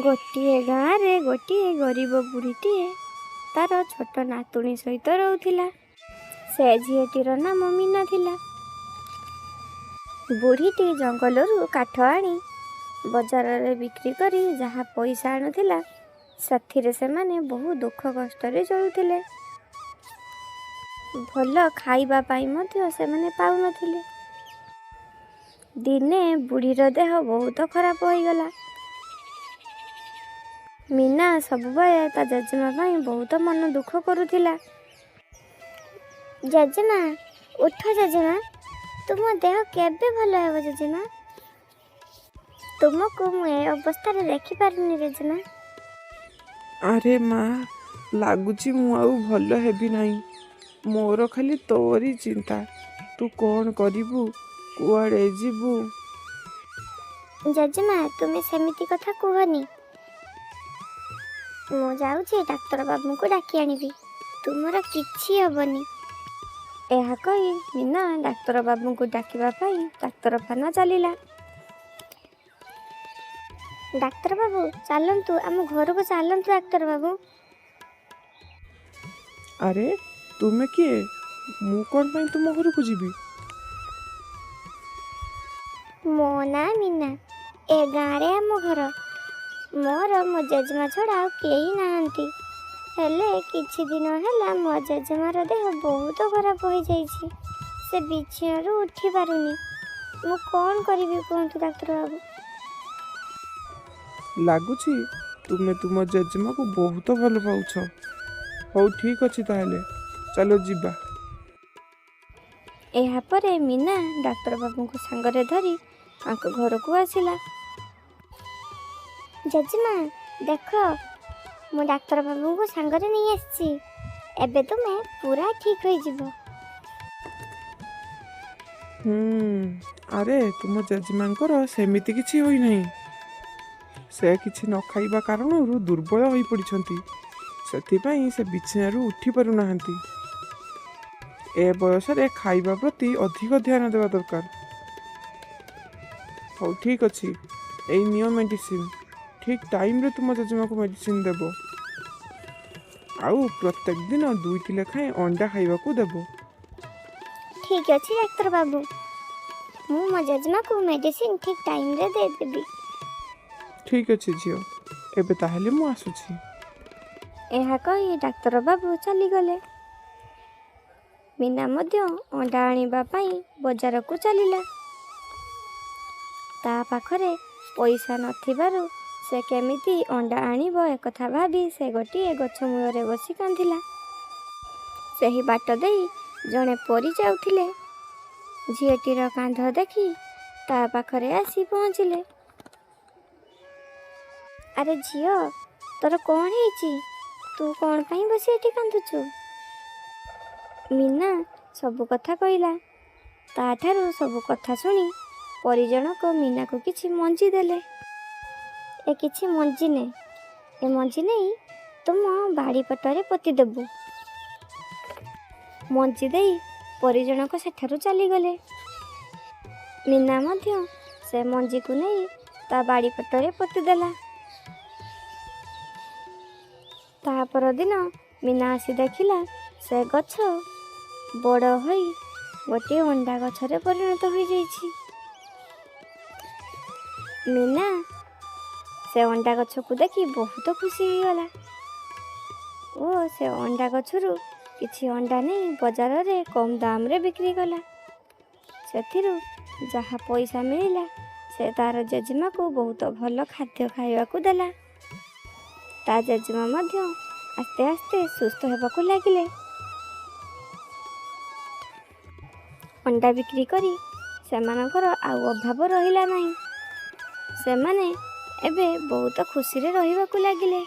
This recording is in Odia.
ଗୋଟିଏ ଗାଁରେ ଗୋଟିଏ ଗରିବ ବୁଢ଼ୀଟିଏ ତାର ଛୋଟ ନାତୁଣୀ ସହିତ ରହୁଥିଲା। ସେ ଝିଅଟିର ନାମ ମୀନା ଥିଲା। ବୁଢ଼ୀଟି ଜଙ୍ଗଲରୁ କାଠ ଆଣି ବଜାରରେ ବିକ୍ରି କରି ଯାହା ପଇସା ଆଣୁଥିଲା, ସେଥିରେ ସେମାନେ ବହୁ ଦୁଃଖ କଷ୍ଟରେ ଚଳୁଥିଲେ। ଭଲ ଖାଇବା ପାଇଁ ମଧ୍ୟ ସେମାନେ ପାଉନଥିଲେ। ଦିନେ ବୁଢ଼ୀର ଦେହ ବହୁତ ଖରାପ ହୋଇଗଲା। ମୀନା ସବୁବେଳେ ତା ଜେଜେମା ପାଇଁ ବହୁତ ମନ ଦୁଃଖ କରୁଥିଲା। ଜେଜେମା, ଉଠ ଜେଜେମା, ତୁମ ଦେହ କେବେ ଭଲ ହେବ ଜେଜେମା? ତୁମକୁ ମୁଁ ଏ ଅବସ୍ଥାରେ ଦେଖିପାରୁନି ଜେଜେମା। ଆରେ ମା, ଲାଗୁଛି ମୁଁ ଆଉ ଭଲ ହେବି ନାହିଁ। ମୋର ଖାଲି ତୋରି ଚିନ୍ତା। ତୁ କ'ଣ କରିବୁ, କୁଆଡ଼େ ଯିବୁ? ଜେଜେମା, ତୁମେ ସେମିତି କଥା କୁହନି। ମୁଁ ଯାଉଛି ଡାକ୍ତର ବାବୁଙ୍କୁ ଡାକି ଆଣିବି। ତୁମର କିଛି ହେବନି। ଏହା କହି ମୀନା ଡାକ୍ତର ବାବୁଙ୍କୁ ଡାକିବା ପାଇଁ ଡାକ୍ତରଖାନା ଚାଲିଲା। ଡାକ୍ତର ବାବୁ, ଚାଲନ୍ତୁ, ଆମ ଘରକୁ ଚାଲନ୍ତୁ ଡାକ୍ତର ବାବୁ। ଆରେ ତୁମେ କିଏ? ମୁଁ କ'ଣ ପାଇଁ ତୁମ ଘରକୁ ଯିବି? ମୋ ନାଁ ମୀନା। ଏ ଗାଁରେ ଆମ ଘର। ମୋର ମୋ ଜେଜେମା ଛଡ଼ା ଆଉ କେହି ନାହାନ୍ତି। ହେଲେ କିଛି ଦିନ ହେଲା ମୋ ଜେଜେମାର ଦେହ ବହୁତ ଖରାପ ହୋଇଯାଇଛି। ସେ ବିଛଣାରୁ ଉଠି ପାରୁନି। ମୁଁ କ'ଣ କରିବି କୁହନ୍ତୁ ଡାକ୍ତର ବାବୁ? ଲାଗୁଛି ତୁମେ ତୁମ ଜେଜେମାକୁ ବହୁତ ଭଲ ପାଉଛ। ହଉ ଠିକ୍ ଅଛି, ତାହେଲେ ଚାଲ ଯିବା। ଏହାପରେ ମୀନା ଡାକ୍ତର ବାବୁଙ୍କୁ ସାଙ୍ଗରେ ଧରି ତାଙ୍କ ଘରକୁ ଆସିଲା। ଜେଜେମା, ଦେଖ, ମୁଁ ଡାକ୍ତର ବାବୁଙ୍କୁ ସାଙ୍ଗରେ ନେଇ ଆସିଛି। ଏବେ ତୁମେ ପୁରା ଠିକ୍ ହୋଇଯିବ। ଆରେ ତୁମ ଜେଜେମାଙ୍କର ସେମିତି କିଛି ହୋଇନାହିଁ। ସେ କିଛି ନ ଖାଇବା କାରଣରୁ ଦୁର୍ବଳ ହୋଇପଡ଼ିଛନ୍ତି। ସେଥିପାଇଁ ସେ ବିଛଣାରୁ ଉଠି ପାରୁନାହାନ୍ତି। ଏ ବୟସରେ ଖାଇବା ପ୍ରତି ଅଧିକ ଧ୍ୟାନ ଦେବା ଦରକାର। ହଉ ଠିକ୍ ଅଛି, ଏଇ ନିଅ ମେଡ଼ିସିନ। ଠିକ୍ ଟାଇମ୍ରେ ତୁମ ଜେଜେମାକୁ ମେଡ଼ିସିନ ଦେବ। ଆଉ ପ୍ରତ୍ୟେକ ଦିନ 2ଟି ଲେଖାଏଁ ଅଣ୍ଡା ଖାଇବାକୁ ଦେବ। ଠିକ୍ ଅଛି ଡାକ୍ତର ବାବୁ, ମୁଁ ମୋ ଜେଜେମାକୁ ମେଡ଼ିସିନ ଠିକ୍ ଟାଇମ୍ରେ ଦେଇଦେବି। ଠିକ୍ ଅଛି ଝିଅ, ଏବେ ତାହେଲେ ମୁଁ ଆସୁଛି। ଏହା କହି ଡାକ୍ତର ବାବୁ ଚାଲିଗଲେ। ମୀନା ମଧ୍ୟ ଅଣ୍ଡା ଆଣିବା ପାଇଁ ବଜାରକୁ ଚାଲିଲା। ତା ପାଖରେ ପଇସା ନଥିବାରୁ ସେ କେମିତି ଅଣ୍ଡା ଆଣିବ ଏକଥା ଭାବି ସେ ଗୋଟିଏ ଗଛ ମୂଳରେ ବସି କାନ୍ଦିଲା। ସେହି ବାଟ ଦେଇ ଜଣେ ପରୀ ଯାଉଥିଲେ। ଝିଅଟିର କାନ୍ଧ ଦେଖି ତା ପାଖରେ ଆସି ପହଞ୍ଚିଲେ। ଆରେ ଝିଅ, ତୋର କ'ଣ ହେଇଛି? ତୁ କ'ଣ ପାଇଁ ବସି ଏଠି କାନ୍ଦୁଛୁ? ମୀନା ସବୁ କଥା କହିଲା। ତାଠାରୁ ସବୁ କଥା ଶୁଣି ପରୀ ଜଣକ ମୀନାକୁ କିଛି ମଞ୍ଜି ଦେଲେ। ଏ କିଛି ମଞ୍ଜି ନେ। ଏ ମଞ୍ଜି ନେଇ ତୁମ ବାଡ଼ି ପଟରେ ପୋତି ଦେବୁ। ମଞ୍ଜି ଦେଇ ପରୀ ଜଣକ ସେଠାରୁ ଚାଲିଗଲେ। ମୀନା ମଧ୍ୟ ସେ ମଞ୍ଜିକୁ ନେଇ ତା ବାଡ଼ି ପଟରେ ପୋତି ଦେଲା। ତା ପରଦିନ ମୀନା ଆସି ଦେଖିଲା ସେ ଗଛ ବଡ଼ ହୋଇ ଗୋଟିଏ ଅଣ୍ଡା ଗଛରେ ପରିଣତ ହୋଇଯାଇଛି। ମୀନା ସେ ଅଣ୍ଡା ଗଛକୁ ଦେଖି ବହୁତ ଖୁସି ହୋଇଗଲା ଓ ସେ ଅଣ୍ଡା ଗଛରୁ କିଛି ଅଣ୍ଡା ନେଇ ବଜାରରେ କମ୍ ଦାମରେ ବିକ୍ରି କଲା। ସେଥିରୁ ଯାହା ପଇସା ମିଳିଲା ସେ ତାର ଜେଜେମାକୁ ବହୁତ ଭଲ ଖାଦ୍ୟ ଖାଇବାକୁ ଦେଲା। ତା ଜେଜେମା ମଧ୍ୟ ଆସ୍ତେ ଆସ୍ତେ ସୁସ୍ଥ ହେବାକୁ ଲାଗିଲେ। ଅଣ୍ଡା ବିକ୍ରି କରି ସେମାନଙ୍କର ଆଉ ଅଭାବ ରହିଲା ନାହିଁ। ସେମାନେ ଏବେ ବହୁତ ଖୁସିରେ ରହିବାକୁ ଲାଗିଲେ।